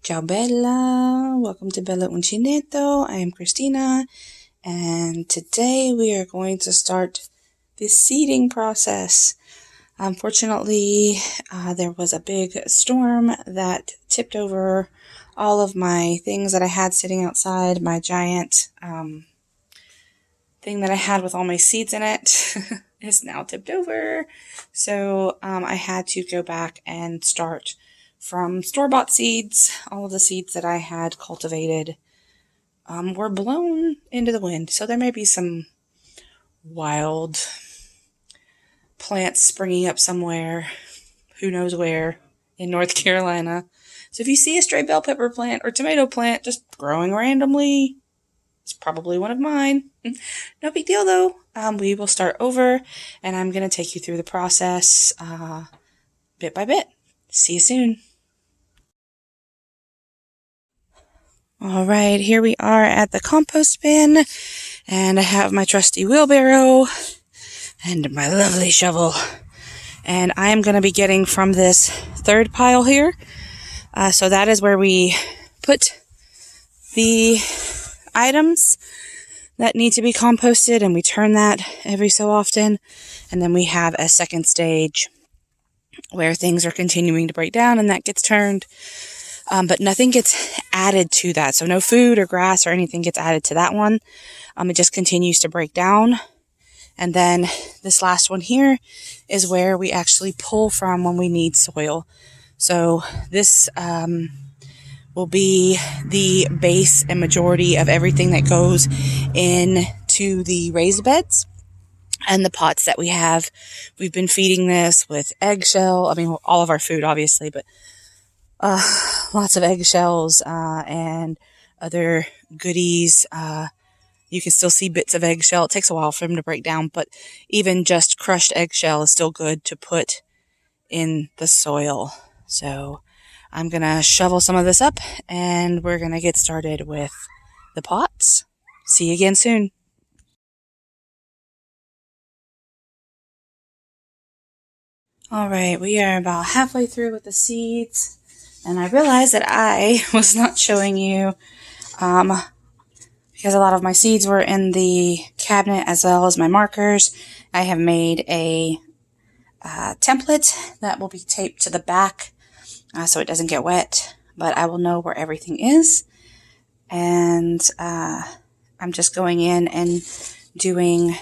Ciao Bella, welcome to Bellauncinettocrafts. I am Christina, and today we are going to start the seeding process. Unfortunately, there was a big storm that tipped over all of my things that I had sitting outside. My giant thing that I had with all my seeds in it is now tipped over. So I had to go back and start from store-bought seeds. All of the seeds that I had cultivated were blown into the wind. So there may be some wild plants springing up somewhere, who knows where, in North Carolina. So if you see a stray bell pepper plant or tomato plant just growing randomly, it's probably one of mine. No big deal though. We will start over, and I'm going to take you through the process bit by bit. See you soon. All right, here we are at the compost bin, and I have my trusty wheelbarrow and my lovely shovel. And I am going to be getting from this third pile here. So that is where we put the items that need to be composted, and we turn that every so often. And then we have a second stage where things are continuing to break down, and that gets turned. But nothing gets added to that. So no food or grass or anything gets added to that one. It just continues to break down. And then this last one here is where we actually pull from when we need soil. So this will be the base and majority of everything that goes into the raised beds and the pots that we have. We've been feeding this with eggshell. I mean, all of our food, obviously, but lots of eggshells and other goodies. You can still see bits of eggshell. It takes a while for them to break down, but even just crushed eggshell is still good to put in the soil. So I'm going to shovel some of this up, and we're going to get started with the pots. See you again soon. All right, we are about halfway through with the seeds. And I realized that I was not showing you, because a lot of my seeds were in the cabinet as well as my markers. I have made a template that will be taped to the back so it doesn't get wet, but I will know where everything is. And I'm just going in and doing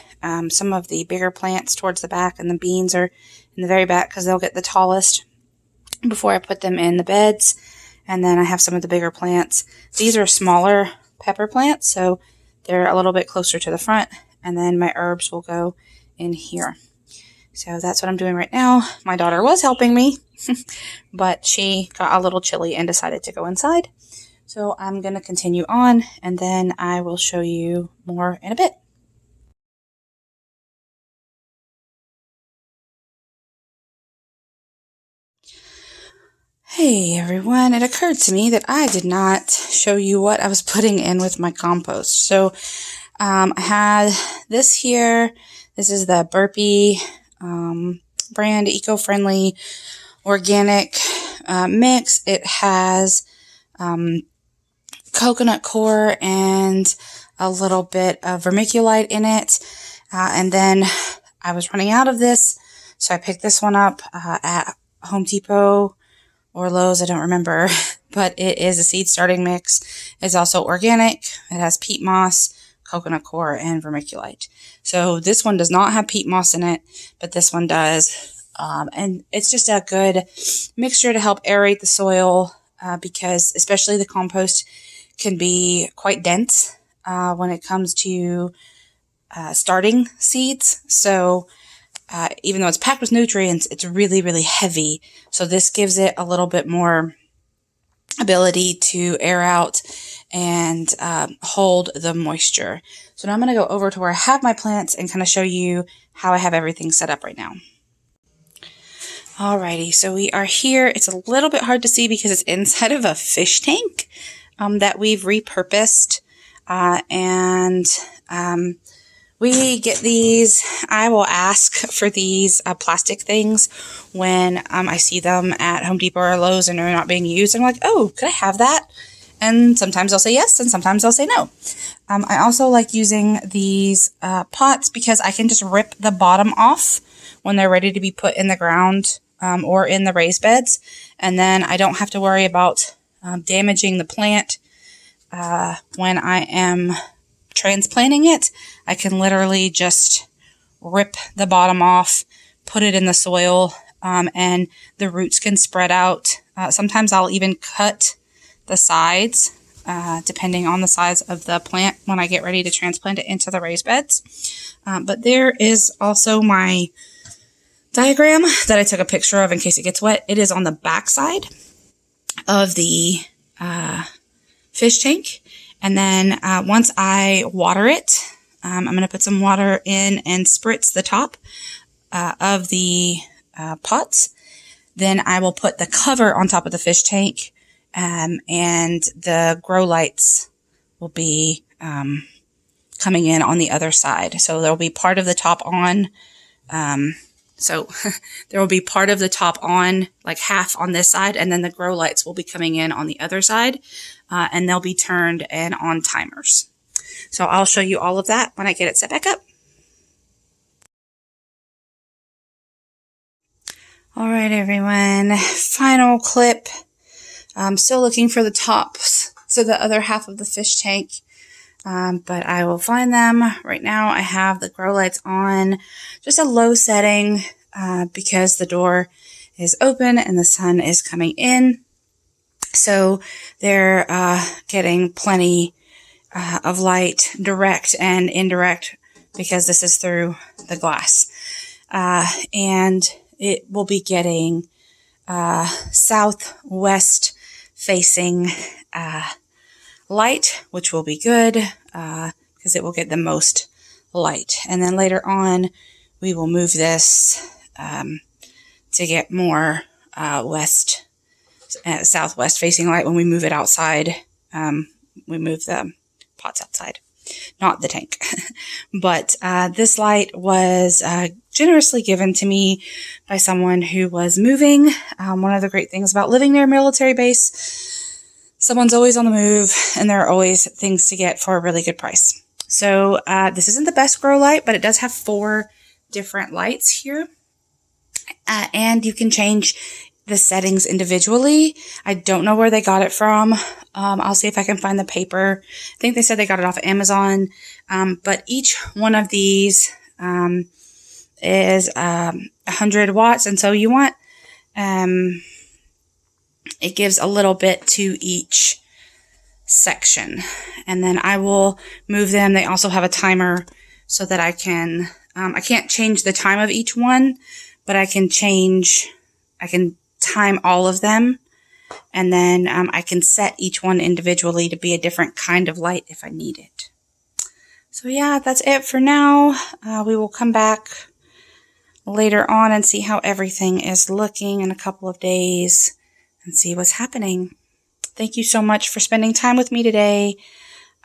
some of the bigger plants towards the back, and the beans are in the very back because they'll get the tallest before I put them in the beds. And then I have some of the bigger plants. These are smaller pepper plants, so they're a little bit closer to the front. And then my herbs will go in here. So that's what I'm doing right now. My daughter was helping me, but she got a little chilly and decided to go inside. So I'm going to continue on, and then I will show you more in a bit. Hey everyone, it occurred to me that I did not show you what I was putting in with my compost. So I had this here. This is the Burpee brand eco-friendly organic mix. It has coconut coir and a little bit of vermiculite in it. And then I was running out of this, so I picked this one up at Home Depot or Lowe's, I don't remember, but it is a seed starting mix. It's also organic. It has peat moss, coconut coir, and vermiculite. So this one does not have peat moss in it, but this one does. And it's just a good mixture to help aerate the soil because especially the compost can be quite dense when it comes to starting seeds. So even though it's packed with nutrients, it's really, really heavy. So this gives it a little bit more ability to air out and hold the moisture. So now I'm going to go over to where I have my plants and kind of show you how I have everything set up right now. Alrighty, so we are here. It's a little bit hard to see because it's inside of a fish tank that we've repurposed. We get these. I will ask for these plastic things when I see them at Home Depot or Lowe's and they're not being used. I'm like, oh, could I have that? And sometimes they'll say yes, and sometimes they'll say no. I also like using these pots because I can just rip the bottom off when they're ready to be put in the ground or in the raised beds. And then I don't have to worry about damaging the plant when I am transplanting it. I can literally just rip the bottom off, put it in the soil, and the roots can spread out. Sometimes I'll even cut the sides, depending on the size of the plant when I get ready to transplant it into the raised beds. But there is also my diagram that I took a picture of in case it gets wet. It is on the back side of the fish tank. And then once I water it, I'm going to put some water in and spritz the top of the pots. Then I will put the cover on top of the fish tank, and the grow lights will be coming in on the other side. So there will be part of the top on. So there will be part of the top on, like half on this side, and then the grow lights will be coming in on the other side, and they'll be turned and on timers. So I'll show you all of that when I get it set back up. All right, everyone, final clip. I'm still looking for the tops to the other half of the fish tank, but I will find them. Right now I have the grow lights on, just a low setting because the door is open and the sun is coming in. So they're getting plenty of light, direct and indirect, because this is through the glass. And it will be getting southwest facing light, which will be good because it will get the most light. And then later on, we will move this to get more southwest facing light. When we move it outside, we move the pots outside, not the tank. But this light was generously given to me by someone who was moving. One of the great things about living near a military base, someone's always on the move, and there are always things to get for a really good price. So this isn't the best grow light, but it does have 4 different lights here. And you can change the settings individually. I don't know where they got it from. I'll see if I can find the paper. I think they said they got it off of Amazon. But each one of these is 100 watts. And so you want, it gives a little bit to each section. And then I will move them. They also have a timer so that I can, I can't change the time of each one, but I can time all of them. And then I can set each one individually to be a different kind of light if I need it. So yeah, that's it for now. We will come back later on and see how everything is looking in a couple of days and see what's happening. Thank you so much for spending time with me today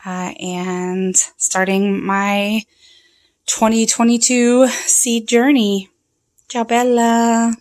and starting my 2022 seed journey. Ciao, Bella.